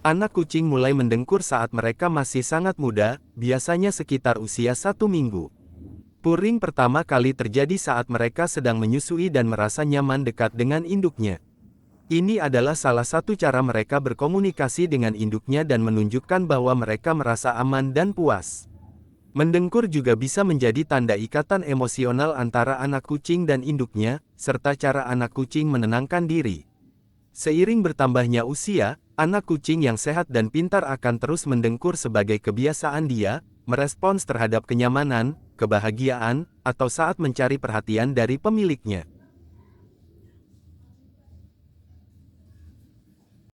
Anak kucing mulai mendengkur saat mereka masih sangat muda, biasanya sekitar usia 1 minggu. Purring pertama kali terjadi saat mereka sedang menyusui dan merasa nyaman dekat dengan induknya. Ini adalah salah satu cara mereka berkomunikasi dengan induknya dan menunjukkan bahwa mereka merasa aman dan puas. Mendengkur juga bisa menjadi tanda ikatan emosional antara anak kucing dan induknya, serta cara anak kucing menenangkan diri. Seiring bertambahnya usia, anak kucing yang sehat dan pintar akan terus mendengkur sebagai kebiasaan dia, merespons terhadap kenyamanan, kebahagiaan, atau saat mencari perhatian dari pemiliknya.